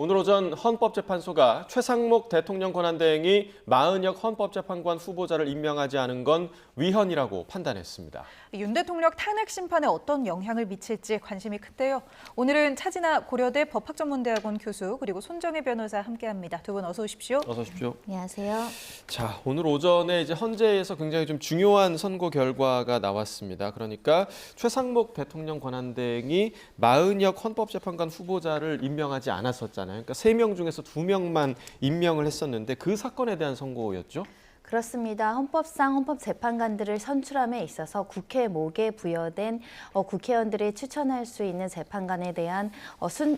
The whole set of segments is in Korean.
오늘 오전 헌법재판소가 최상목 대통령 권한대행이 마은혁 헌법재판관 후보자를 임명하지 않은 건 위헌이라고 판단했습니다. 윤 대통령 탄핵 심판에 어떤 영향을 미칠지 관심이 큰데요. 오늘은 차진아 고려대 법학전문대학원 교수 그리고 손정혜 변호사 함께합니다. 두 분 어서 오십시오. 어서 오십시오. 안녕하세요. 자, 오늘 오전에 이제 헌재에서 굉장히 좀 중요한 선고 결과가 나왔습니다. 그러니까 최상목 대통령 권한대행이 마은혁 헌법재판관 후보자를 임명하지 않았었잖아요. 그러니까 3명 중에서 2명만 임명을 했었는데 그 사건에 대한 선고였죠? 그렇습니다. 헌법상 헌법재판관들을 선출함에 있어서 국회 목에 부여된 국회의원들이 추천할 수 있는 재판관에 대한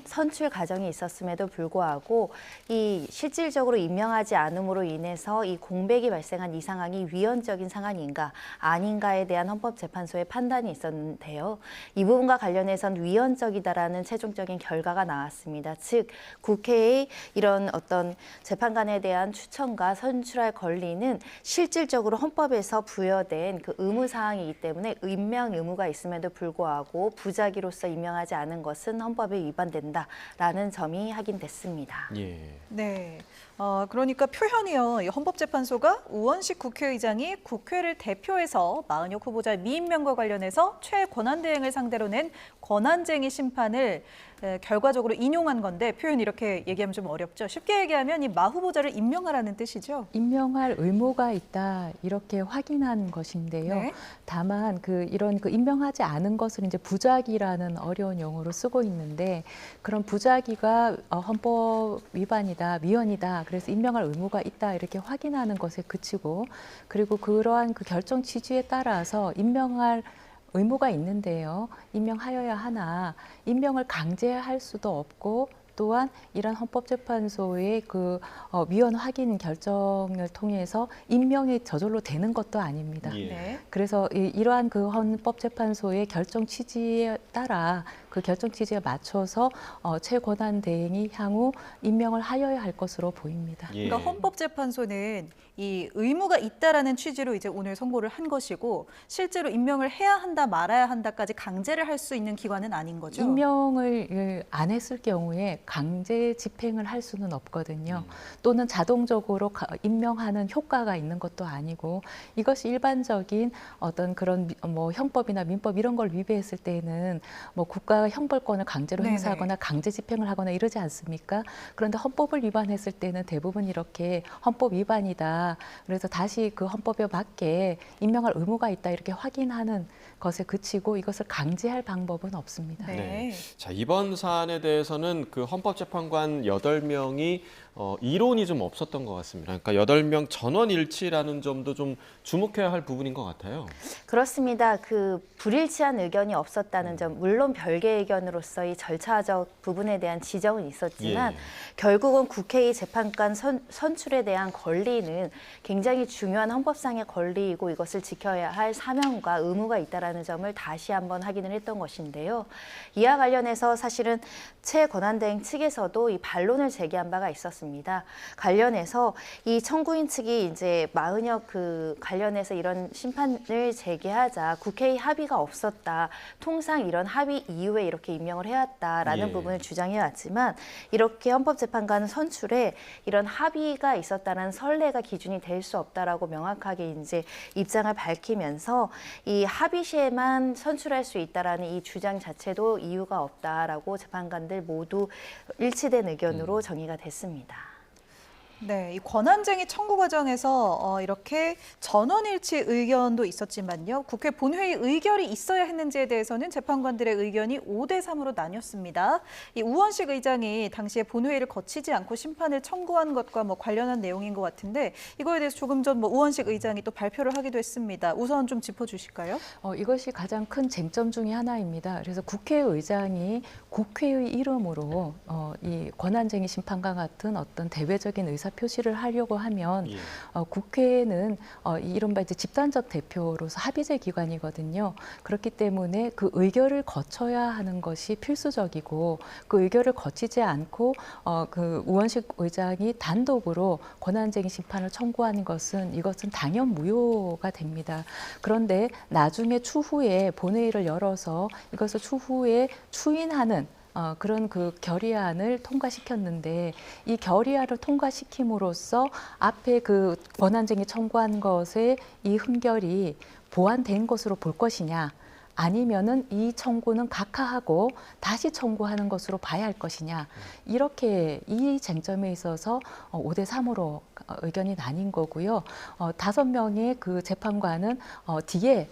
선출 과정이 있었음에도 불구하고 이 실질적으로 임명하지 않음으로 인해서 이 공백이 발생한 이 상황이 위헌적인 상황인가 아닌가에 대한 헌법재판소의 판단이 있었는데요. 이 부분과 관련해선 위헌적이다라는 최종적인 결과가 나왔습니다. 즉 국회의 이런 어떤 재판관에 대한 추천과 선출할 권리는 실질적으로 헌법에서 부여된 그 의무사항이기 때문에 임명 의무가 있음에도 불구하고 부작위로서 임명하지 않은 것은 헌법에 위반된다라는 점이 확인됐습니다. 예. 네. 그러니까 표현이요. 헌법재판소가 우원식 국회의장이 국회를 대표해서 마은혁 후보자 미임명과 관련해서 최권한대행을 상대로 낸 권한쟁의 심판을 결과적으로 인용한 건데 표현 이렇게 얘기하면 좀 어렵죠. 쉽게 얘기하면 이 마 후보자를 임명하라는 뜻이죠. 임명할 의무가 있다 이렇게 확인한 것인데요. 네. 다만 이런 임명하지 않은 것을 이제 부작위라는 어려운 용어로 쓰고 있는데 그런 부작위가 헌법 위반이다, 위헌이다. 그래서 임명할 의무가 있다 이렇게 확인하는 것에 그치고 그리고 그러한 그 결정 취지에 따라서 임명할 의무가 있는데요. 임명하여야 하나 임명을 강제할 수도 없고 또한 이런 헌법재판소의 위헌 확인 결정을 통해서 임명이 저절로 되는 것도 아닙니다. 예. 네. 그래서 이러한 그 헌법재판소의 결정 취지에 따라 그 결정 취지에 맞춰서 최권한대행이 향후 임명을 하여야 할 것으로 보입니다. 예. 그러니까 헌법재판소는 이 의무가 있다라는 취지로 이제 오늘 선고를 한 것이고 실제로 임명을 해야 한다 말아야 한다까지 강제를 할 수 있는 기관은 아닌 거죠. 임명을 안 했을 경우에 강제 집행을 할 수는 없거든요. 또는 자동적으로 임명하는 효과가 있는 것도 아니고 이것이 일반적인 어떤 그런 형법이나 민법 이런 걸 위배했을 때는 국가가 형벌권을 강제로 네네. 행사하거나 강제 집행을 하거나 이러지 않습니까? 그런데 헌법을 위반했을 때는 대부분 이렇게 헌법 위반이다. 그래서 다시 그 헌법에 맞게 임명할 의무가 있다 이렇게 확인하는 것에 그치고 이것을 강제할 방법은 없습니다. 네. 네. 자, 이번 사안에 대해서는 그 헌법재판관 8명이 이론이 좀 없었던 것 같습니다. 그러니까 8명 전원 일치라는 점도 좀 주목해야 할 부분인 것 같아요. 그렇습니다. 그 불일치한 의견이 없었다는 점, 물론 별개 의견으로서의 절차적 부분에 대한 지적은 있었지만 예. 결국은 국회의 재판관 선출에 대한 권리는 굉장히 중요한 헌법상의 권리이고 이것을 지켜야 할 사명과 의무가 있다는 점을 다시 한번 확인을 했던 것인데요. 이와 관련해서 사실은 최권한대행 측에서도 이 반론을 제기한 바가 있었습니다. 관련해서 이 청구인 측이 이제 마은혁 관련해서 이런 심판을 제기하자 국회의 합의가 없었다. 통상 이런 합의 이후에 이렇게 임명을 해왔다라는 예. 부분을 주장해왔지만 이렇게 헌법재판관 선출에 이런 합의가 있었다는 선례가 기준이 될 수 없다라고 명확하게 이제 입장을 밝히면서 이 합의 시에만 선출할 수 있다라는 이 주장 자체도 이유가 없다라고 재판관들 모두 일치된 의견으로 정의가 됐습니다. 네, 이 권한쟁의 청구 과정에서 이렇게 전원일치 의견도 있었지만요. 국회 본회의 의결이 있어야 했는지에 대해서는 재판관들의 의견이 5대3으로 나뉘었습니다. 이 우원식 의장이 당시에 본회의를 거치지 않고 심판을 청구한 것과 관련한 내용인 것 같은데 이거에 대해서 조금 전 우원식 의장이 또 발표를 하기도 했습니다. 우선 좀 짚어주실까요? 이것이 가장 큰 쟁점 중에 하나입니다. 그래서 국회의장이 국회의 이름으로 이 권한쟁의 심판과 같은 어떤 대외적인 표시를 하려고 하면 예. 국회는 이른바 이제 집단적 대표로서 합의제 기관이거든요. 그렇기 때문에 그 의결을 거쳐야 하는 것이 필수적이고 그 의결을 거치지 않고 그 우원식 의장이 단독으로 권한쟁의 심판을 청구하는 이것은 당연 무효가 됩니다. 그런데 나중에 추후에 본회의를 열어서 이것을 추후에 추인하는 그런 그 결의안을 통과시켰는데 이 결의안을 통과시킴으로써 앞에 그 권한쟁의 청구한 것의 이 흠결이 보완된 것으로 볼 것이냐, 아니면은 이 청구는 각하하고 다시 청구하는 것으로 봐야 할 것이냐, 이렇게 이 쟁점에 있어서 5대 3으로 의견이 나뉜 거고요. 5명의 그 재판관은 뒤에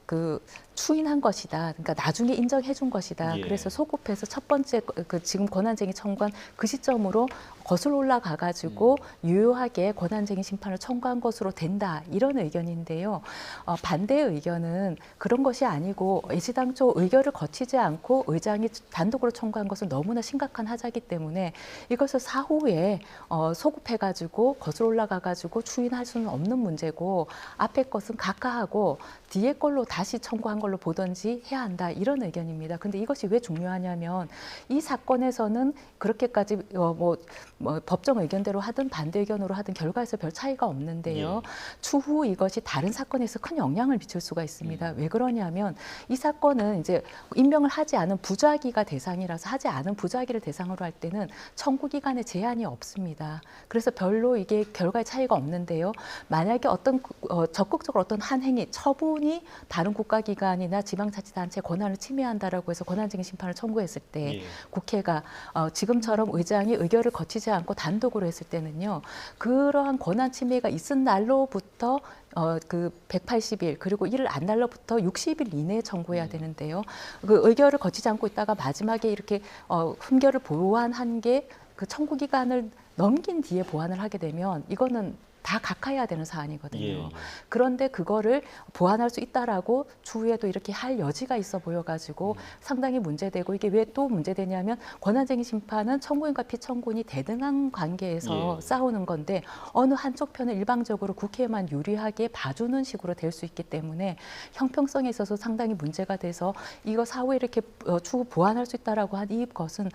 그 추인한 것이다. 그러니까 나중에 인정해 준 것이다. 예. 그래서 소급해서 첫 번째 그 지금 권한쟁의 청구한 그 시점으로 거슬러 올라가 가지고 유효하게 권한쟁의 심판을 청구한 것으로 된다. 이런 의견인데요. 반대의 의견은 그런 것이 아니고 애시당초 의결을 거치지 않고 의장이 단독으로 청구한 것은 너무나 심각한 하자이기 때문에 이것을 사후에 소급해 가지고 거슬러 올라가 가지고 추인할 수는 없는 문제고, 앞에 것은 각하하고 뒤에 걸로 다시 청구한 걸로 보든지 해야 한다, 이런 의견입니다. 근데 이것이 왜 중요하냐면 이 사건에서는 그렇게까지 법정 의견대로 하든 반대 의견으로 하든 결과에서 별 차이가 없는데요. 추후 이것이 다른 사건에서 큰 영향을 미칠 수가 있습니다. 왜 그러냐면 이 사건은 이제 임명을 하지 않은 부작위가 대상이라서 하지 않은 부작위를 대상으로 할 때는 청구 기간에 제한이 없습니다. 그래서 별로 이게 결과에 차이가 없는데요. 만약에 어떤 적극적으로 어떤 한 행위, 처분이 다른 국가기관이나 지방자치단체 권한을 침해한다라고 해서 권한쟁의 심판을 청구했을 때 국회가 지금처럼 의장이 의결을 거치지 않고 단독으로 했을 때는요, 그러한 권한 침해가 있은 날로부터 그 180일 그리고 이를 안 날로부터 60일 이내에 청구해야 되는데요. 그 의결을 거치지 않고 있다가 마지막에 이렇게 흠결을 보완한 게 그 청구 기간을 넘긴 뒤에 보완을 하게 되면 이거는 다 각하해야 되는 사안이거든요. 그런데 그거를 보완할 수 있다라고 추후에도 이렇게 할 여지가 있어 보여가지고 상당히 문제되고, 이게 왜 또 문제되냐면 권한쟁의 심판은 청구인과 피청구인이 대등한 관계에서 싸우는 건데 어느 한쪽 편을 일방적으로 국회에만 유리하게 봐주는 식으로 될 수 있기 때문에 형평성에 있어서 상당히 문제가 돼서 이거 사후에 이렇게 추후 보완할 수 있다라고 한 이것은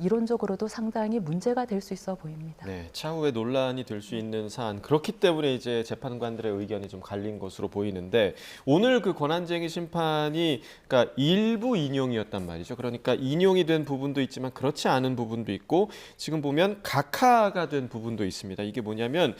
이론적으로도 상당히 문제가 될 수 있어 보입니다. 네, 차후에 논란이 될 수 있는 사안. 그렇기 때문에 이제 재판관들의 의견이 좀 갈린 것으로 보이는데, 오늘 그 권한쟁의 심판이 그러니까 일부 인용이었단 말이죠. 그러니까 인용이 된 부분도 있지만 그렇지 않은 부분도 있고, 지금 보면 각하가 된 부분도 있습니다. 이게 뭐냐면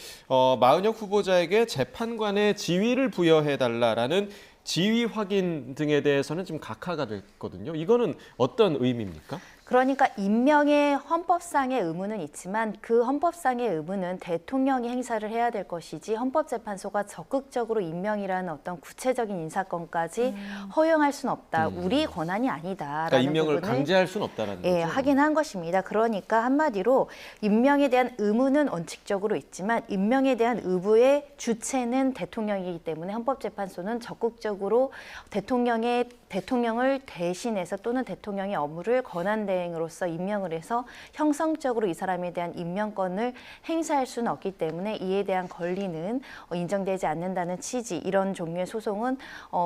마은혁 후보자에게 재판관의 지위를 부여해달라라는 지위 확인 등에 대해서는 지금 각하가 됐거든요. 이거는 어떤 의미입니까? 그러니까 임명의 헌법상의 의무는 있지만 그 헌법상의 의무는 대통령이 행사를 해야 될 것이지 헌법재판소가 적극적으로 임명이라는 어떤 구체적인 인사권까지 허용할 수는 없다. 우리 권한이 아니다라는 그러니까 임명을 부분을 강제할 수는 없다라는 거죠. 확인한 것입니다. 그러니까 한마디로 임명에 대한 의무는 원칙적으로 있지만 임명에 대한 의무의 주체는 대통령이기 때문에 헌법재판소는 적극적으로 대통령을 대신해서 또는 대통령의 업무를 권한대행으로서 임명을 해서 형성적으로 이 사람에 대한 임명권을 행사할 수는 없기 때문에 이에 대한 권리는 인정되지 않는다는 취지, 이런 종류의 소송은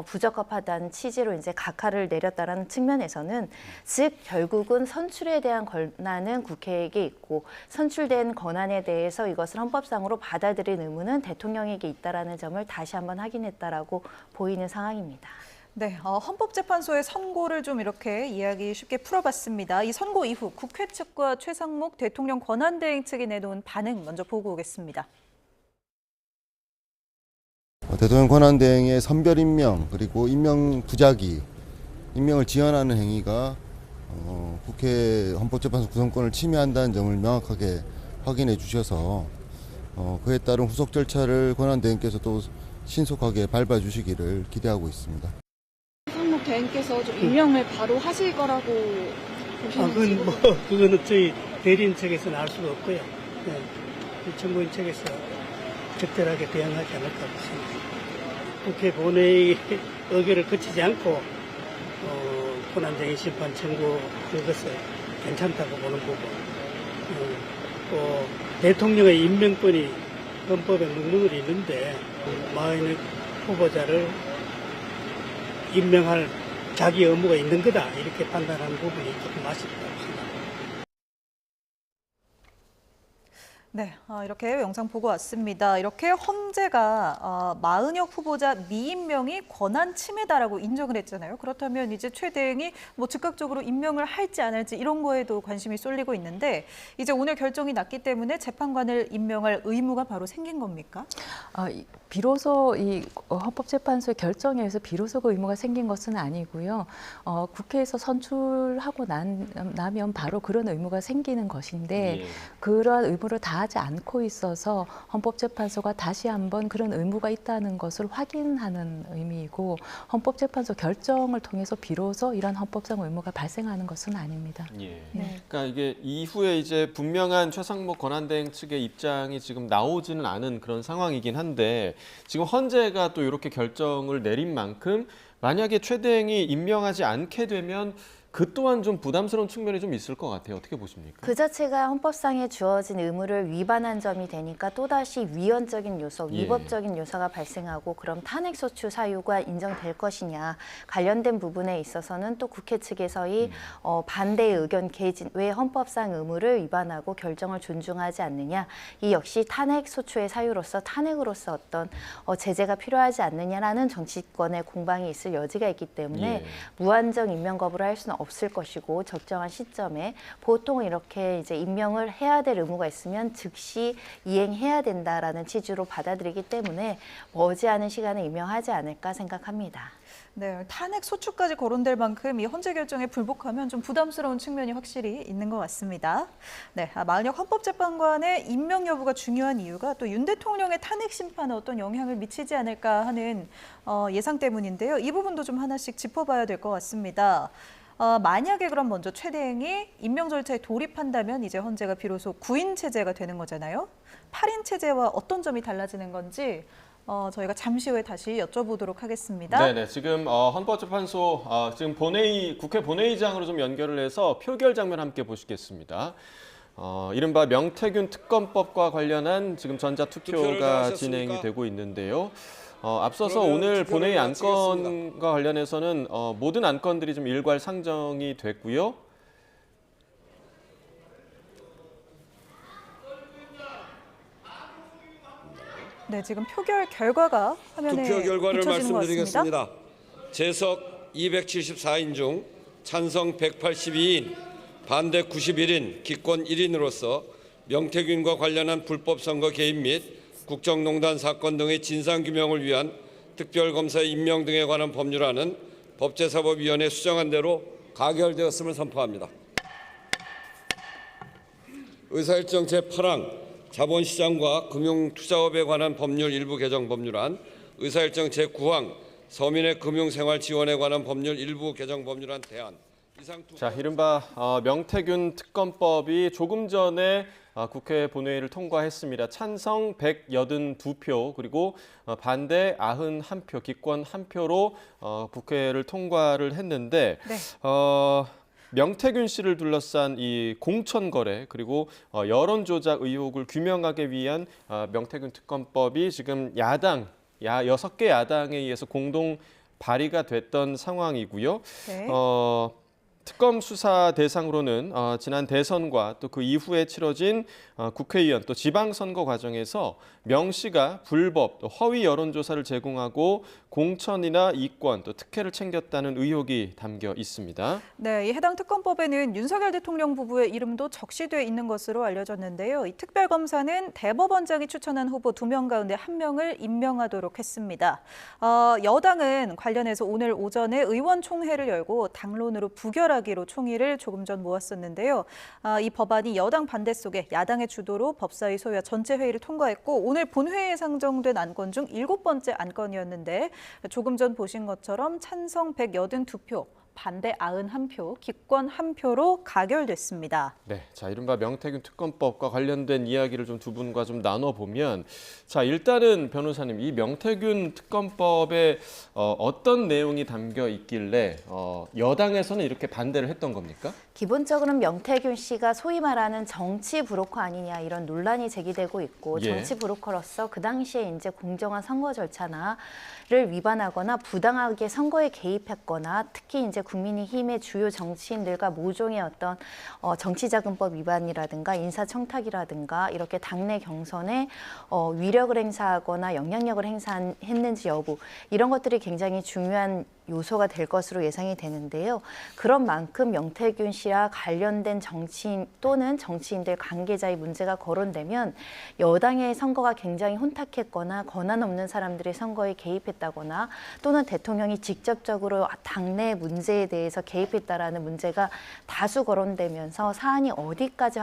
부적합하다는 취지로 이제 각하를 내렸다라는 측면에서는, 즉 결국은 선출에 대한 권한은 국회에게 있고 선출된 권한에 대해서 이것을 헌법상으로 받아들일 의무는 대통령에게 있다라는 점을 다시 한번 확인했다라고 보이는 상황입니다. 네, 헌법재판소의 선고를 좀 이렇게 이야기 쉽게 풀어봤습니다. 이 선고 이후 국회 측과 최상목 대통령 권한대행 측이 내놓은 반응 먼저 보고 오겠습니다. 대통령 권한대행의 선별 임명 그리고 임명 부작위, 임명을 지연하는 행위가 국회 헌법재판소 구성권을 침해한다는 점을 명확하게 확인해 주셔서 그에 따른 후속 절차를 권한대행께서 또 신속하게 밟아주시기를 기대하고 있습니다. 최상목 대행께서 좀 임명을 바로 하실 거라고 보시는지? 그거는 저희 대리인 측에서는 알 수가 없고요. 네, 청구인 측에서 적절하게 대응하지 않을까 싶습니다. 국회 본회의 의결을 거치지 않고 권한쟁의 심판 청구 그것을 괜찮다고 보는 거고, 또 대통령의 임명권이 헌법에 명문으로 있는데 마은혁 후보자를 임명할 자기 의무가 있는 거다, 이렇게 판단하는 부분이 조금 아쉽다고 생각합니다. 네, 이렇게 영상 보고 왔습니다. 이렇게 헌재가 마은혁 후보자 미임명이 권한 침해다라고 인정을 했잖아요. 그렇다면 이제 최대행이 뭐 즉각적으로 임명을 할지 안 할지 이런 거에도 관심이 쏠리고 있는데 이제 오늘 결정이 났기 때문에 재판관을 임명할 의무가 바로 생긴 겁니까? 비로소 이 헌법재판소의 결정에 의해서 비로소 그 의무가 생긴 것은 아니고요. 국회에서 선출하고 나면 바로 그런 의무가 생기는 것인데 예. 그러한 의무를 다하지 않고 있어서 헌법재판소가 다시 한번 그런 의무가 있다는 것을 확인하는 의미이고 헌법재판소 결정을 통해서 비로소 이런 헌법상 의무가 발생하는 것은 아닙니다. 예. 네. 그러니까 이게 이후에 이제 분명한 최상목 권한대행 측의 입장이 지금 나오지는 않은 그런 상황이긴 한데 지금 헌재가 또 이렇게 결정을 내린 만큼 만약에 최대행이 임명하지 않게 되면 그 또한 좀 부담스러운 측면이 좀 있을 것 같아요. 어떻게 보십니까? 그 자체가 헌법상에 주어진 의무를 위반한 점이 되니까 또다시 위헌적인 요소, 예. 위법적인 요소가 발생하고 그럼 탄핵소추 사유가 인정될 것이냐 관련된 부분에 있어서는 또 국회 측에서의 반대의 의견 개진, 왜 헌법상 의무를 위반하고 결정을 존중하지 않느냐 이 역시 탄핵소추의 사유로서 탄핵으로서 어떤 제재가 필요하지 않느냐라는 정치권의 공방이 있을 여지가 있기 때문에 예. 무한정 임명 거부를 할 수는 없을 것이고 적정한 시점에 보통 이렇게 이제 임명을 해야 될 의무가 있으면 즉시 이행해야 된다라는 취지로 받아들이기 때문에 머지않은 시간에 임명하지 않을까 생각합니다. 네, 탄핵 소추까지 거론될 만큼 이 헌재 결정에 불복하면 좀 부담스러운 측면이 확실히 있는 것 같습니다. 네, 마은혁 헌법재판관의 임명 여부가 중요한 이유가 또 윤 대통령의 탄핵 심판에 어떤 영향을 미치지 않을까 하는 예상 때문인데요. 이 부분도 좀 하나씩 짚어봐야 될 것 같습니다. 만약에 그럼 먼저 최대행이 임명 절차에 돌입한다면 이제 헌재가 비로소 9인 체제가 되는 거잖아요. 8인 체제와 어떤 점이 달라지는 건지 저희가 잠시 후에 다시 여쭤보도록 하겠습니다. 네네. 지금 헌법재판소 지금 국회 본회의장으로 좀 연결을 해서 표결 장면 함께 보시겠습니다. 이른바 명태균 특검법과 관련한 지금 전자투표가 진행이 되고 있는데요. 앞서서 오늘 본회의 안건과 관련해서는 모든 안건들이 좀 일괄 상정이 됐고요. 네, 지금 표결 결과가 화면에 투표 결과를 비춰지는 것 같습니다. 말씀드리겠습니다. 재석 274인 중 찬성 182인, 반대 91인, 기권 1인으로서 명태균과 관련한 불법 선거 개입 및 국정농단 사건 등의 진상규명을 위한 특별검사의 임명 등에 관한 법률안은 법제사법위원회 수정안 대로 가결되었음을 선포합니다. 의사일정 제8항 자본시장과 금융투자업에 관한 법률 일부 개정 법률안, 의사일정 제9항 서민의 금융생활 지원에 관한 법률 일부 개정 법률안 대안. 자, 이른바 명태균 특검법이 조금 전에 국회 본회의를 통과했습니다. 찬성 182표 그리고 반대 91표, 기권 1표로 국회를 통과를 했는데 네. 명태균 씨를 둘러싼 이 공천 거래 그리고 여론 조작 의혹을 규명하기 위한 명태균 특검법이 지금 6개 야당에 의해서 공동 발의가 됐던 상황이고요. 네. 특검 수사 대상으로는 지난 대선과 또 그 이후에 치러진 국회의원 또 지방선거 과정에서 명 씨가 불법 또 허위 여론조사를 제공하고 공천이나 이권 또 특혜를 챙겼다는 의혹이 담겨 있습니다. 네, 이 해당 특검법에는 윤석열 대통령 부부의 이름도 적시돼 있는 것으로 알려졌는데요. 이 특별검사는 대법원장이 추천한 후보 2명 가운데 1명을 임명하도록 했습니다. 여당은 관련해서 오늘 오전에 의원총회를 열고 당론으로 부결하기로 총의를 조금 전 모았었는데요. 이 법안이 여당 반대 속에 야당의 주도로 법사위 소위와 전체 회의를 통과했고 오늘 본회의에 상정된 안건 중 7번째 안건이었는데 조금 전 보신 것처럼 찬성 182표, 반대 91표, 기권 1표로 가결됐습니다. 네, 자 이른바 명태균 특검법과 관련된 이야기를 좀 두 분과 좀 나눠보면 자 일단은 변호사님 이 명태균 특검법에 어떤 내용이 담겨 있길래 여당에서는 이렇게 반대를 했던 겁니까? 기본적으로는 명태균 씨가 소위 말하는 정치 브로커 아니냐 이런 논란이 제기되고 있고 예. 정치 브로커로서 그 당시에 이제 공정한 선거 절차를 위반하거나 부당하게 선거에 개입했거나 특히 이제 국민의힘의 주요 정치인들과 모종의 어떤 정치자금법 위반이라든가 인사청탁이라든가 이렇게 당내 경선에 위력을 행사하거나 영향력을 행사했는지 여부 이런 것들이 굉장히 중요한 요소가 될 것으로 예상이 되는데요. 그런 만큼 명태균 씨와 관련된 정치인 또는 정치인들 관계자의 문제가 거론되면 여당의 선거가 굉장히 혼탁했거나 권한 없는 사람들이 선거에 개입했다거나 또는 대통령이 직접적으로 당내 문제에 대해서 개입했다라는 문제가 다수 거론되면서 사안이 어디까지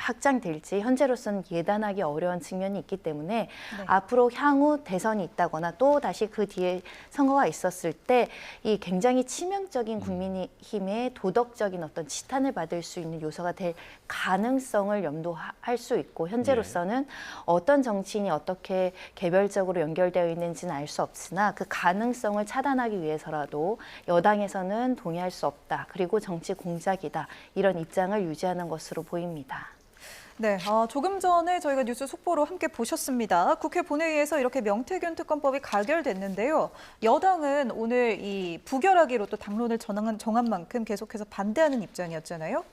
확장될지 현재로서는 예단하기 어려운 측면이 있기 때문에 앞으로 향후 대선이 있다거나 또 다시 그 뒤에 선거가 있었을 때 이 굉장히 치명적인 국민의힘의 도덕적인 어떤 지탄을 받을 수 있는 요소가 될 가능성을 염두할 수 있고 현재로서는 어떤 정치인이 어떻게 개별적으로 연결되어 있는지는 알 수 없으나 그 가능성을 차단하기 위해서라도 여당에서는 동의할 수 없다. 그리고 정치 공작이다. 이런 입장을 유지하는 것으로 보입니다. 네, 조금 전에 저희가 뉴스 속보로 함께 보셨습니다. 국회 본회의에서 이렇게 명태균 특검법이 가결됐는데요. 여당은 오늘 이 부결하기로 또 당론을 정한 만큼 계속해서 반대하는 입장이었잖아요.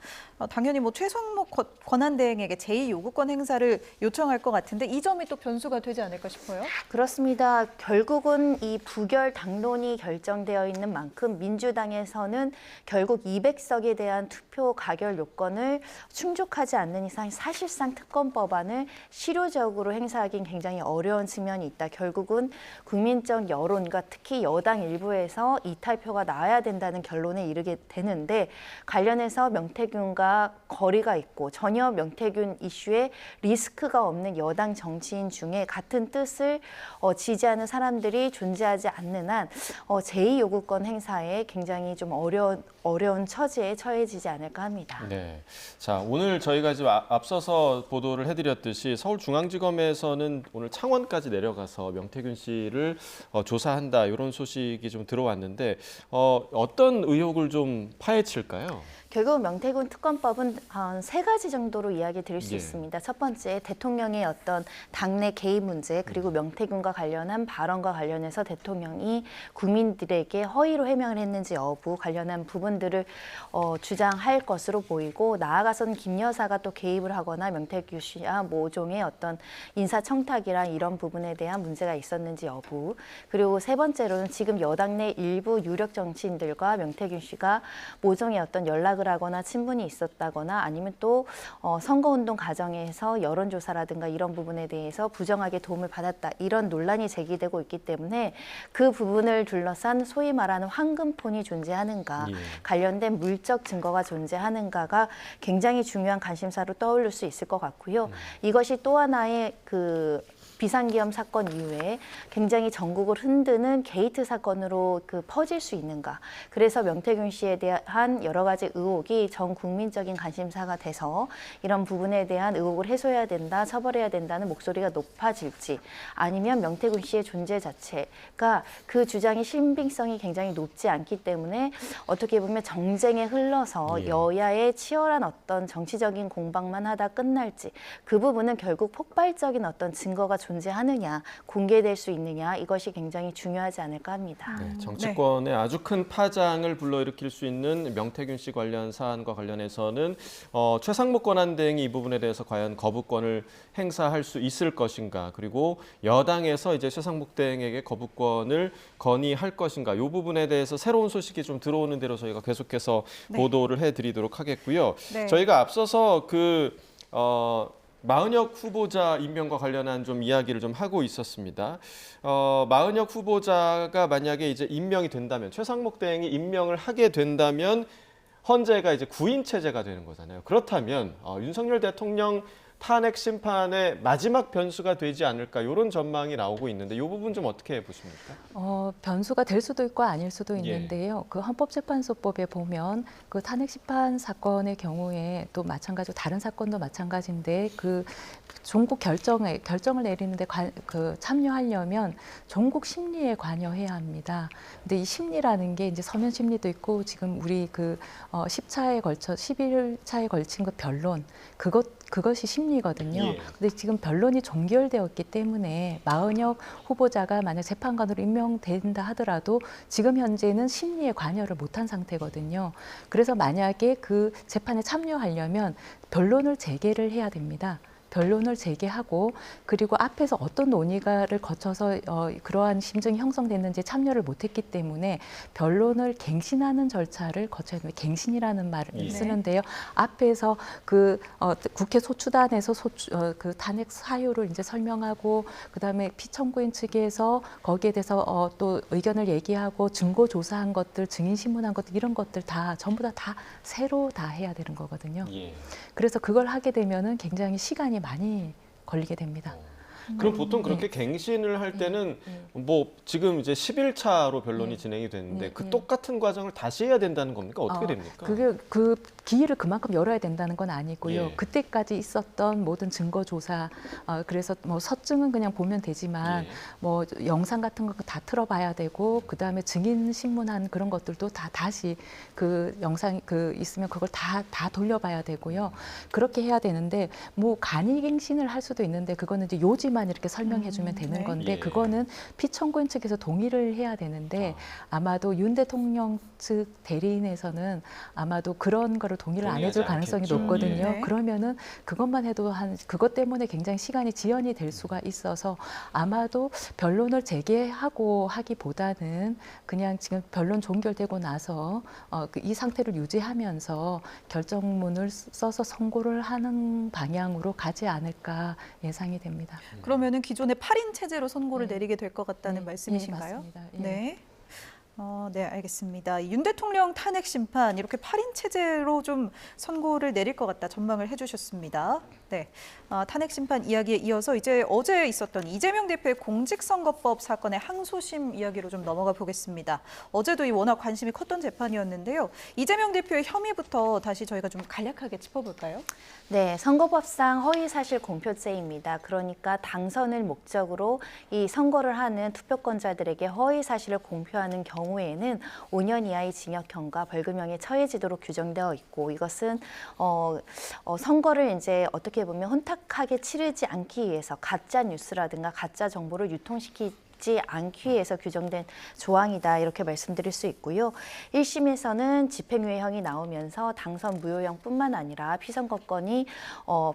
당연히 뭐 최상목 권한대행에게 제2요구권 행사를 요청할 것 같은데 이 점이 또 변수가 되지 않을까 싶어요. 그렇습니다. 결국은 이 부결 당론이 결정되어 있는 만큼 민주당에서는 결국 200석에 대한 투표 가결 요건을 충족하지 않는 이상 사실상 특검법안을 실효적으로 행사하기는 굉장히 어려운 측면이 있다. 결국은 국민적 여론과 특히 여당 일부에서 이탈표가 나와야 된다는 결론에 이르게 되는데 관련해서 명태균과 거리가 있고 전혀 명태균 이슈에 리스크가 없는 여당 정치인 중에 같은 뜻을 지지하는 사람들이 존재하지 않는 한 제2요구권 행사에 굉장히 좀 어려운 처지에 처해지지 않을까 합니다. 네. 자, 오늘 저희가 지금 앞서서 보도를 해드렸듯이 서울중앙지검에서는 오늘 창원까지 내려가서 명태균 씨를 조사한다 이런 소식이 좀 들어왔는데 어떤 의혹을 좀 파헤칠까요? 결국 명태균 특검법은 한 3가지 정도로 이야기 드릴 수 예. 있습니다. 첫 번째, 대통령의 어떤 당내 개입 문제 그리고 명태균과 관련한 발언과 관련해서 대통령이 국민들에게 허위로 해명을 했는지 여부 관련한 부분들을 주장할 것으로 보이고 나아가서는 김 여사가 또 개입을 하거나 명태균 씨와 모종의 어떤 인사청탁이랑 이런 부분에 대한 문제가 있었는지 여부 그리고 세 번째로는 지금 여당 내 일부 유력 정치인들과 명태균 씨가 모종의 어떤 연락을 하거나 친분이 있었다거나 아니면 또 선거운동 과정에서 여론조사라든가 이런 부분에 대해서 부정하게 도움을 받았다. 이런 논란이 제기되고 있기 때문에 그 부분을 둘러싼 소위 말하는 황금폰이 존재하는가, 관련된 물적 증거가 존재하는가가 굉장히 중요한 관심사로 떠올릴 수 있을 것 같고요. 이것이 또 하나의 비상계엄 사건 이후에 굉장히 전국을 흔드는 게이트 사건으로 퍼질 수 있는가. 그래서 명태균 씨에 대한 여러 가지 의혹이 전 국민적인 관심사가 돼서 이런 부분에 대한 의혹을 해소해야 된다, 처벌해야 된다는 목소리가 높아질지 아니면 명태균 씨의 존재 자체가 그 주장의 신빙성이 굉장히 높지 않기 때문에 어떻게 보면 정쟁에 흘러서 여야의 치열한 어떤 정치적인 공방만 하다 끝날지 그 부분은 결국 폭발적인 어떤 증거가 존재하느냐, 공개될 수 있느냐 이것이 굉장히 중요하지 않을까 합니다. 네, 정치권에 아주 큰 파장을 불러일으킬 수 있는 명태균 씨 관련 사안과 관련해서는 최상목 권한대행이 이 부분에 대해서 과연 거부권을 행사할 수 있을 것인가 그리고 여당에서 이제 최상목 대행에게 거부권을 건의할 것인가 이 부분에 대해서 새로운 소식이 좀 들어오는 대로 저희가 계속해서 보도를 해드리도록 하겠고요. 저희가 앞서서 마은혁 후보자 임명과 관련한 좀 이야기를 좀 하고 있었습니다. 마은혁 후보자가 만약에 이제 임명이 된다면 최상목 대행이 임명을 하게 된다면 헌재가 이제 구인 체제가 되는 거잖아요. 그렇다면 윤석열 대통령 탄핵 심판의 마지막 변수가 되지 않을까 이런 전망이 나오고 있는데 이 부분 좀 어떻게 보십니까? 변수가 될 수도 있고 아닐 수도 예. 있는데요. 그 헌법재판소법에 보면 그 탄핵 심판 사건의 경우에 또 마찬가지로 다른 사건도 마찬가지인데 그 종국 결정을 내리는데 참여하려면 종국 심리에 관여해야 합니다. 근데 이 심리라는 게 이제 서면 심리도 있고 지금 우리 11차에 걸친 그 변론 그것이 심리거든요. 예. 근데 지금 변론이 종결되었기 때문에 마은혁 후보자가 만약 재판관으로 임명된다 하더라도 지금 현재는 심리에 관여를 못한 상태거든요. 그래서 만약에 그 재판에 참여하려면 변론을 재개를 해야 됩니다. 변론을 재개하고 그리고 앞에서 어떤 논의가를 거쳐서 그러한 심증이 형성됐는지 참여를 못했기 때문에 변론을 갱신하는 절차를 거쳐야 됩니다. 갱신이라는 말을 예. 쓰는데요. 앞에서 국회 소추단에서 그 탄핵 사유를 이제 설명하고 그다음에 피청구인 측에서 거기에 대해서 또 의견을 얘기하고 증거 조사한 것들, 증인 신문한 것들 이런 것들 다 전부 다 새로 다 해야 되는 거거든요. 예. 그래서 그걸 하게 되면은 굉장히 시간이 많이 걸리게 됩니다. 그럼 보통 그렇게 갱신을 할 때는 뭐 지금 이제 11차로 변론이 진행이 됐는데 그 똑같은 과정을 다시 해야 된다는 겁니까? 어떻게 됩니까? 그게 그 기회를 그만큼 열어야 된다는 건 아니고요. 예. 그때까지 있었던 모든 증거 조사, 그래서 뭐 서증은 그냥 보면 되지만 예. 뭐 영상 같은 거 다 틀어봐야 되고 그 다음에 증인 신문한 그런 것들도 다시 그 영상 있으면 그걸 다 돌려봐야 되고요. 그렇게 해야 되는데 뭐 간이갱신을 할 수도 있는데 그거는 이제 요지만 이렇게 설명해주면 되는 네. 건데 예. 그거는 피청구인 측에서 동의를 해야 되는데 아마도 윤 대통령 측 대리인에서는 아마도 그런 거를 동의를 안 동의하지 해줄 가능성이 않겠죠. 높거든요. 예. 그러면은 그것만 해도 그것 때문에 굉장히 시간이 지연이 될 수가 있어서 아마도 변론을 재개하고 하기보다는 그냥 지금 변론 종결되고 나서 이 상태를 유지하면서 결정문을 써서 선고를 하는 방향으로 가지 않을까 예상이 됩니다. 그러면은 기존의 8인 체제로 선고를 내리게 될 것 같다는 네, 말씀이신가요? 맞습니다. 예. 네. 네, 알겠습니다. 윤 대통령 탄핵 심판 이렇게 8인 체제로 좀 선고를 내릴 것 같다 전망을 해주셨습니다. 네, 탄핵 심판 이야기에 이어서 이제 어제 있었던 이재명 대표의 공직선거법 사건의 항소심 이야기로 좀 넘어가 보겠습니다. 어제도 이 워낙 관심이 컸던 재판이었는데요. 이재명 대표의 혐의부터 다시 저희가 좀 간략하게 짚어볼까요? 네, 선거법상 허위사실 공표죄입니다. 그러니까 당선을 목적으로 이 선거를 하는 투표권자들에게 허위사실을 공표하는 경우에는 5년 이하의 징역형과 벌금형에 처해지도록 규정되어 있고 이것은 선거를 이제 어떻게 보면 혼탁하게 치르지 않기 위해서 가짜 뉴스라든가 가짜 정보를 유통시키지 않기 위해서 규정된 조항이다 이렇게 말씀드릴 수 있고요. 1심에서는 집행유예형이 나오면서 당선 무효형뿐만 아니라 피선거권이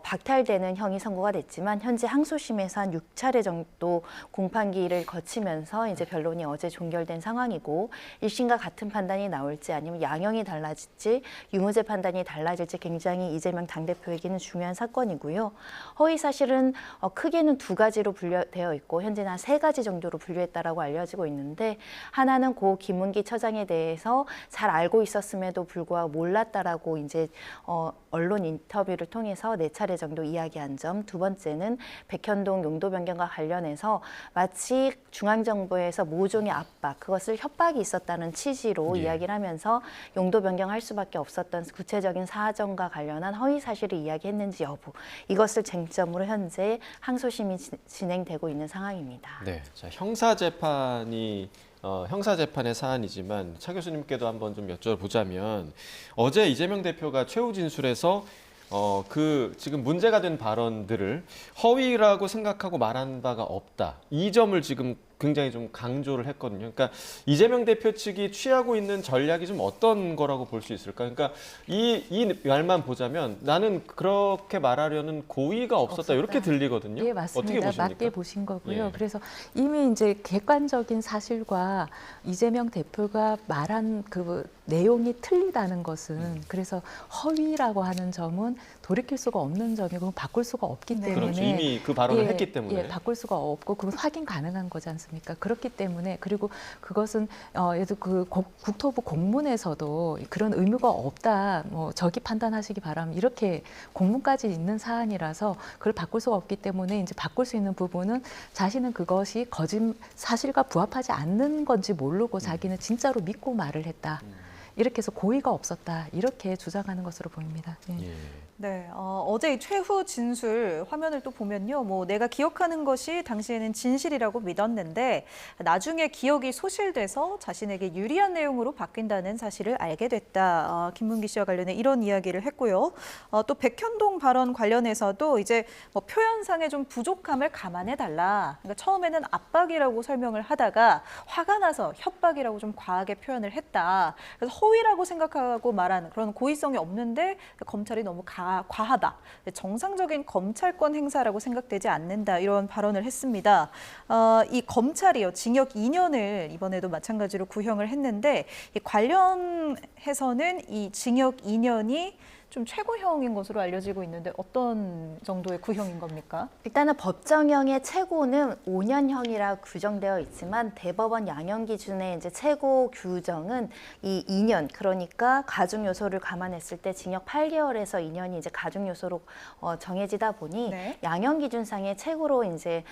박탈되는 형이 선고가 됐지만 현재 항소심에서 한 6차례 정도 공판기를 거치면서 이제 변론이 어제 종결된 상황이고 1심과 같은 판단이 나올지 아니면 양형이 달라질지 유무죄 판단이 달라질지 굉장히 이재명 당대표에게는 중요한 사건이고요. 허위사실은 크게는 두 가지로 분류되어 있고 현재는 한 3가지 정도로 분류했다라고 알려지고 있는데 하나는 고 김문기 처장에 대해서 잘 알고 있었음에도 불구하고 몰랐다라고 이제 언론 인터뷰를 통해서 4차례 정도 이야기한 점. 두 번째는 백현동 용도 변경과 관련해서 마치 중앙정부에서 모종의 압박, 그것을 협박이 있었다는 취지로 예. 이야기를 하면서 용도 변경할 수밖에 없었던 구체적인 사정과 관련한 허위 사실을 이야기했는지 여부. 이것을 쟁점으로 현재 항소심이 진행되고 있는 상황입니다. 네, 자, 형사재판의 사안이지만 차 교수님께도 한번 좀 여쭤보자면 어제 이재명 대표가 최후 진술에서 지금 문제가 된 발언들을 허위라고 생각하고 말한 바가 없다. 이 점을 지금 굉장히 좀 강조를 했거든요. 그러니까 이재명 대표 측이 취하고 있는 전략이 좀 어떤 거라고 볼 수 있을까? 그러니까 이 말만 보자면 나는 그렇게 말하려는 고의가 없었다. 이렇게 들리거든요. 예, 맞습니다. 어떻게 보십니까? 맞게 보신 거고요. 예. 그래서 이미 이제 객관적인 사실과 이재명 대표가 말한 그 내용이 틀리다는 것은 그래서 허위라고 하는 점은 돌이킬 수가 없는 점이고 바꿀 수가 없기 네. 때문에 그렇죠. 이미 그 발언을 했기 때문에. 바꿀 수가 없고 그건 확인 가능한 거지 않습니까? 않습니까? 그렇기 때문에 그리고 그것은 예도 그 국토부 공문에서도 그런 의무가 없다. 뭐 저기 판단하시기 바랍니다. 이렇게 공문까지 있는 사안이라서 그걸 바꿀 수가 없기 때문에 이제 바꿀 수 있는 부분은 자신은 그것이 사실과 부합하지 않는 건지 모르고 자기는 진짜로 믿고 말을 했다. 이렇게 해서 고의가 없었다. 이렇게 주장하는 것으로 보입니다. 예. 예. 네, 어제 이 최후 진술 화면을 또 보면요. 뭐 내가 기억하는 것이 당시에는 진실이라고 믿었는데 나중에 기억이 소실돼서 자신에게 유리한 내용으로 바뀐다는 사실을 알게 됐다. 김문기 씨와 관련해 이런 이야기를 했고요. 또 백현동 발언 관련해서도 이제 뭐 표현상의 좀 부족함을 감안해달라. 그러니까 처음에는 압박이라고 설명을 하다가 화가 나서 협박이라고 좀 과하게 표현을 했다. 그래서 허위라고 생각하고 말하는 그런 고의성이 없는데 검찰이 너무 과하다. 정상적인 검찰권 행사라고 생각되지 않는다. 이런 발언을 했습니다. 이 검찰이요. 징역 2년을 이번에도 마찬가지로 구형을 했는데 이 관련해서는 이 징역 2년이 좀 최고형인 것으로 알려지고 있는데 어떤 정도의 구형인 겁니까? 일단은 법정형의 최고는 5년형이라 규정되어 있지만 대법원 양형 기준의 이제 최고 규정은 이 2년, 그러니까 가중 요소를 감안했을 때 징역 8개월에서 2년이 이제 가중 요소로 정해지다 보니 네. 양형 기준상의 최고로 이제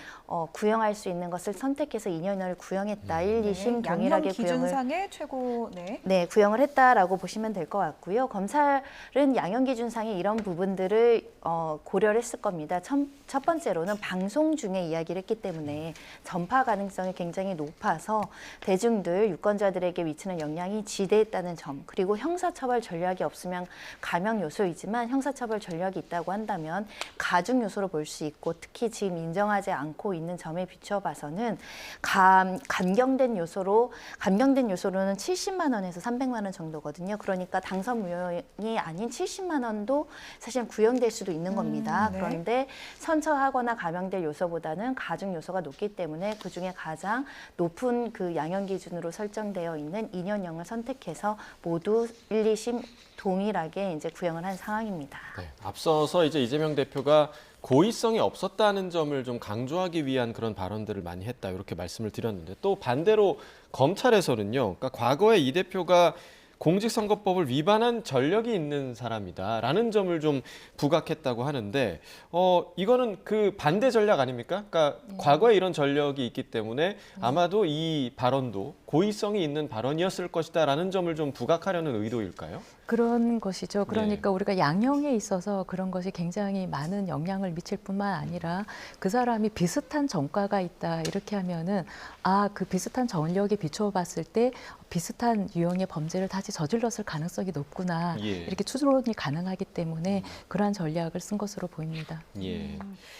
구형할 수 있는 것을 선택해서 2년을 구형했다. 1, 2심 동일하게 양형 기준상의 최고 네, 구형을 했다라고 보시면 될 것 같고요. 검찰은 양형 기준상의 이런 부분들을 고려를 했을 겁니다. 첫 번째로는 방송 중에 이야기를 했기 때문에 전파 가능성이 굉장히 높아서 대중들, 유권자들에게 미치는 영향이 지대했다는 점, 그리고 형사처벌 전략이 없으면 감형 요소이지만 형사처벌 전략이 있다고 한다면 가중 요소로 볼 수 있고, 특히 지금 인정하지 않고 있는 점에 비춰봐서는 감경된 요소로는 70만 원에서 300만 원 정도거든요. 그러니까 당선 무효이 아닌 70만 원도 사실 구형될 수도 있는 겁니다. 네. 그런데 선처하거나 감형될 요소보다는 가중 요소가 높기 때문에 그중에 가장 높은 그 양형 기준으로 설정되어 있는 2년형을 선택해서 모두 1, 2심 동일하게 이제 구형을 한 상황입니다. 네, 앞서서 이제 이재명 대표가 고의성이 없었다는 점을 좀 강조하기 위한 그런 발언들을 많이 했다, 이렇게 말씀을 드렸는데, 또 반대로 검찰에서는요, 그러니까 과거에 이 대표가 공직선거법을 위반한 전력이 있는 사람이다라는 점을 좀 부각했다고 하는데, 이거는 그 반대 전략 아닙니까? 그러니까 과거에 이런 전력이 있기 때문에 아마도 이 발언도 고의성이 있는 발언이었을 것이다라는 점을 좀 부각하려는 의도일까요? 그런 것이죠. 그러니까 우리가 양형에 있어서 그런 것이 굉장히 많은 영향을 미칠 뿐만 아니라 그 사람이 비슷한 전과가 있다 이렇게 하면은 그 비슷한 전력에 비추어 봤을 때 비슷한 유형의 범죄를 다시 저질렀을 가능성이 높구나. 예. 이렇게 추론이 가능하기 때문에 그러한 전략을 쓴 것으로 보입니다. 예.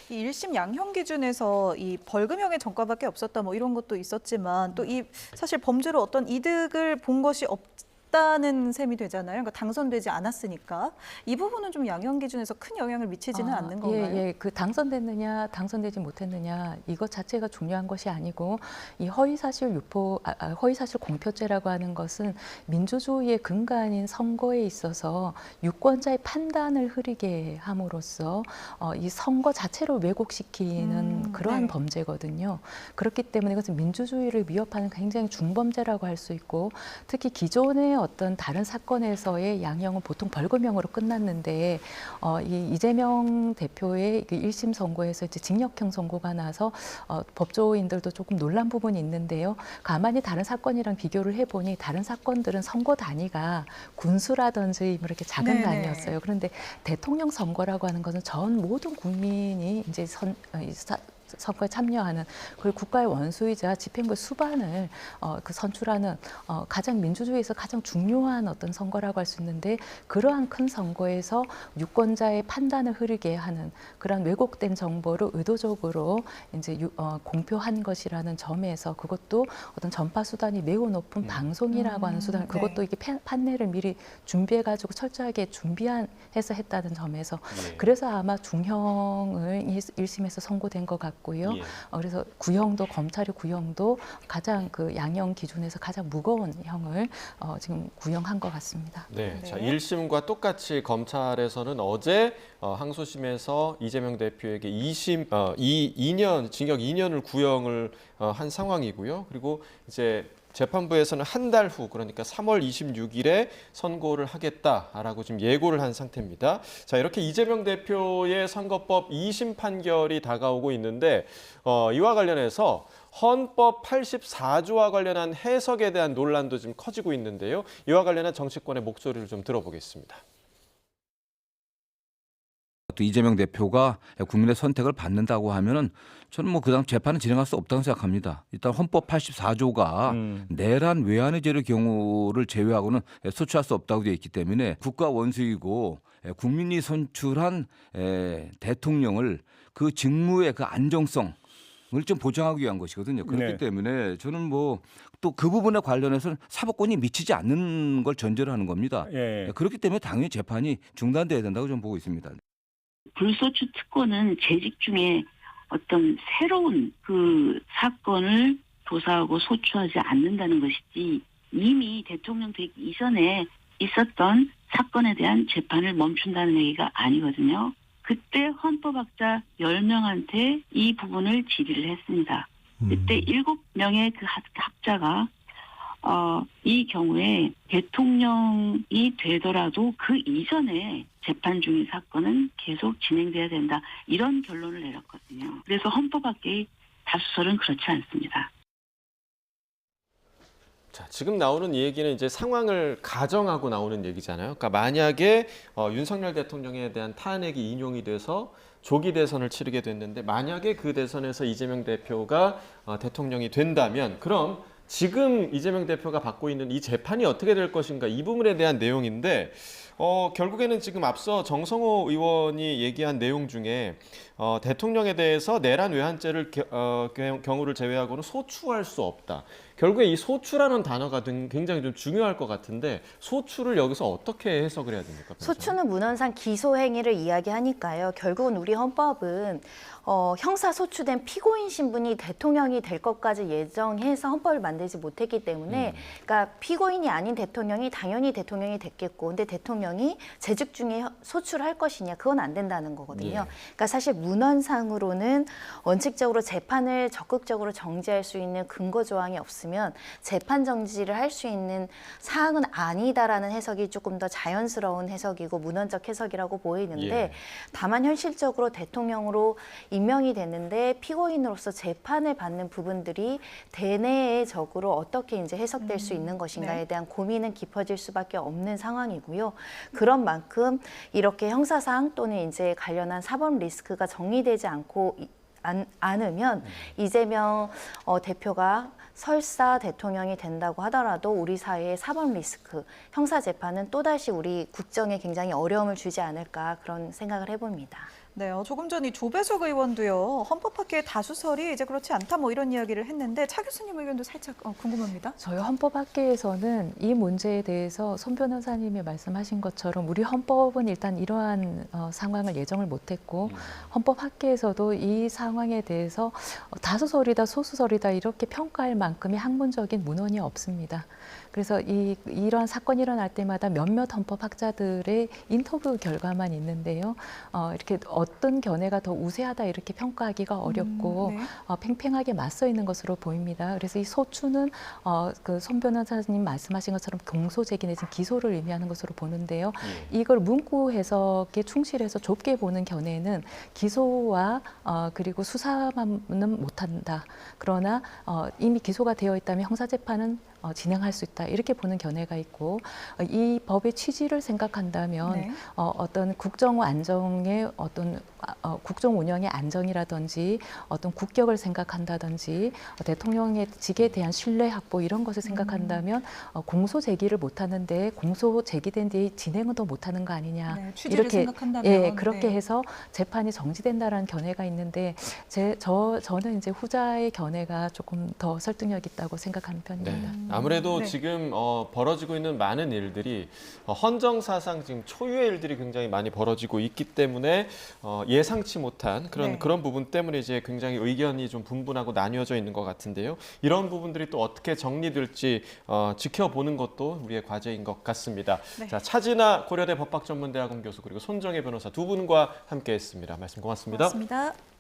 이 1심 양형 기준에서 이 벌금형의 전과밖에 없었다 뭐 이런 것도 있었지만 또 이 사실 범죄로 어떤 이득을 본 것이 없다는 셈이 되잖아요. 그러니까 당선되지 않았으니까 이 부분은 좀 양형 기준에서 큰 영향을 미치지는 않는 건가요? 예, 그 당선됐느냐, 당선되지 못했느냐 이것 자체가 중요한 것이 아니고 이 허위사실 유포, 허위사실 공표죄라고 하는 것은 민주주의의 근간인 선거에 있어서 유권자의 판단을 흐리게 함으로써 이 선거 자체를 왜곡시키는 그러한 네. 범죄거든요. 그렇기 때문에 이것은 민주주의를 위협하는 굉장히 중범죄라고 할 수 있고, 특히 기존의 어떤 다른 사건에서의 양형은 보통 벌금형으로 끝났는데 이 이재명 대표의 1심 선고에서 이제 징역형 선고가 나서 법조인들도 조금 놀란 부분이 있는데요. 가만히 다른 사건이랑 비교를 해보니 다른 사건들은 선거 단위가 군수라든지 이렇게 작은 네네. 단위였어요. 그런데 대통령 선거라고 하는 것은 전 모든 국민이 이제 선거에 참여하는, 그리고 국가의 원수이자 집행부의 수반을 선출하는 가장 민주주의에서 가장 중요한 어떤 선거라고 할 수 있는데, 그러한 큰 선거에서 유권자의 판단을 흐리게 하는 그런 왜곡된 정보를 의도적으로 이제 공표한 것이라는 점에서, 그것도 어떤 전파 수단이 매우 높은 방송이라고 하는 수단, 그것도 이게 판례를 미리 준비해가지고 철저하게 준비해서 했다는 점에서, 그래서 아마 중형을 1심에서 선고된 것 같고, 같고요. 예. 그래서 구형도 검찰의 구형도 가장 그 양형 기준에서 가장 무거운 형을 지금 구형한 것 같습니다. 네. 자, 네. 1심과 똑같이 검찰에서는 어제 항소심에서 이재명 대표에게 2년 징역 2년을 구형을 한 상황이고요. 그리고 이제 재판부에서는 한 달 후, 그러니까 3월 26일에 선고를 하겠다라고 지금 예고를 한 상태입니다. 자, 이렇게 이재명 대표의 선거법 2심 판결이 다가오고 있는데 이와 관련해서 헌법 84조와 관련한 해석에 대한 논란도 지금 커지고 있는데요. 이와 관련한 정치권의 목소리를 좀 들어보겠습니다. 또 이재명 대표가 국민의 선택을 받는다고 하면은 저는 뭐 그다음 재판은 진행할 수 없다고 생각합니다. 일단 헌법 84조가 내란 외환의 죄의 경우를 제외하고는 소추할 수 없다고 되어 있기 때문에 국가 원수이고 국민이 선출한 대통령을 그 직무의 그 안정성을 좀 보장하기 위한 것이거든요. 그렇기 때문에 저는 뭐 또 그 부분에 관련해서는 사법권이 미치지 않는 걸 전제로 하는 겁니다. 그렇기 때문에 당연히 재판이 중단돼야 된다고 저는 보고 있습니다. 불소추 특권은 재직 중에 어떤 새로운 그 사건을 조사하고 소추하지 않는다는 것이지 이미 대통령 되기 이전에 있었던 사건에 대한 재판을 멈춘다는 얘기가 아니거든요. 그때 헌법학자 10명한테 이 부분을 질의를 했습니다. 그때 7명의 그 학자가 이 경우에 대통령이 되더라도 그 이전에 재판 중인 사건은 계속 진행돼야 된다. 이런 결론을 내렸거든요. 그래서 헌법학계의 다수설은 그렇지 않습니다. 자, 지금 나오는 이 얘기는 이제 상황을 가정하고 나오는 얘기잖아요. 그러니까 만약에 윤석열 대통령에 대한 탄핵이 인용이 돼서 조기 대선을 치르게 됐는데 만약에 그 대선에서 이재명 대표가 대통령이 된다면 그럼 지금 이재명 대표가 받고 있는 이 재판이 어떻게 될 것인가 이 부분에 대한 내용인데 결국에는 지금 앞서 정성호 의원이 얘기한 내용 중에 대통령에 대해서 내란 외환죄를 경우를 제외하고는 소추할 수 없다. 결국에 이 소추라는 단어가 굉장히 좀 중요할 것 같은데 소추를 여기서 어떻게 해석을 해야 됩니까? 소추는 문헌상 기소 행위를 이야기하니까요. 결국은 우리 헌법은 형사 소추된 피고인 신분이 대통령이 될 것까지 예정해서 헌법을 만들지 못했기 때문에 그러니까 피고인이 아닌 대통령이 당연히 대통령이 됐겠고 근데 대통령이 재직 중에 소추를 할 것이냐 그건 안 된다는 거거든요. 예. 그러니까 사실 문헌상으로는 원칙적으로 재판을 적극적으로 정지할 수 있는 근거 조항이 없으면 재판 정지를 할 수 있는 사항은 아니다라는 해석이 조금 더 자연스러운 해석이고 문헌적 해석이라고 보이는데 예. 다만 현실적으로 대통령으로 임명이 됐는데 피고인으로서 재판을 받는 부분들이 대내적으로 어떻게 이제 해석될 수 있는 것인가에 대한 고민은 깊어질 수밖에 없는 상황이고요. 그런 만큼 이렇게 형사상 또는 이제 관련한 사법 리스크가 정리되지 않으면 이재명 대표가 설사 대통령이 된다고 하더라도 우리 사회의 사법 리스크, 형사 재판은 또다시 우리 국정에 굉장히 어려움을 주지 않을까 그런 생각을 해봅니다. 네, 조금 전 이 조배석 의원도요. 헌법학계의 다수설이 이제 그렇지 않다 뭐 이런 이야기를 했는데 차 교수님 의견도 살짝 궁금합니다. 저희 헌법학계에서는 이 문제에 대해서 손 변호사님이 말씀하신 것처럼 우리 헌법은 일단 이러한 상황을 예정을 못했고 헌법학계에서도 이 상황에 대해서 다수설이다 소수설이다 이렇게 평가할 만큼의 학문적인 문헌이 없습니다. 그래서 이러한 사건이 일어날 때마다 몇몇 헌법학자들의 인터뷰 결과만 있는데요. 이렇게 어떤 견해가 더 우세하다 이렇게 평가하기가 어렵고 네. 팽팽하게 맞서 있는 것으로 보입니다. 그래서 이 소추는 그 손 변호사님 말씀하신 것처럼 공소 제기 내지는 기소를 의미하는 것으로 보는데요. 이걸 문구 해석에 충실해서 좁게 보는 견해는 기소와 그리고 수사만은 못한다. 그러나 이미 기소가 되어 있다면 형사재판은 진행할 수 있다 이렇게 보는 견해가 있고 이 법의 취지를 생각한다면 네. 어떤 국정 안정의 어떤 국정 운영의 안정이라든지 어떤 국격을 생각한다든지 대통령의 직에 대한 신뢰 확보 이런 것을 생각한다면 공소 제기를 못하는데 공소 제기된 뒤에 진행은 더 못하는 거 아니냐 네, 취지를 이렇게 생각한다면, 그렇게 네. 해서 재판이 정지된다라는 견해가 있는데 저는 이제 후자의 견해가 조금 더 설득력 있다고 생각하는 편입니다. 아무래도 네. 지금 벌어지고 있는 많은 일들이 헌정사상 지금 초유의 일들이 굉장히 많이 벌어지고 있기 때문에 예상치 못한 네. 그런 부분 때문에 이제 굉장히 의견이 좀 분분하고 나뉘어져 있는 것 같은데요. 이런 부분들이 또 어떻게 정리될지 지켜보는 것도 우리의 과제인 것 같습니다. 네. 자, 차진아 고려대 법학전문대학원 교수 그리고 손정혜 변호사 두 분과 함께했습니다. 말씀 고맙습니다. 고맙습니다.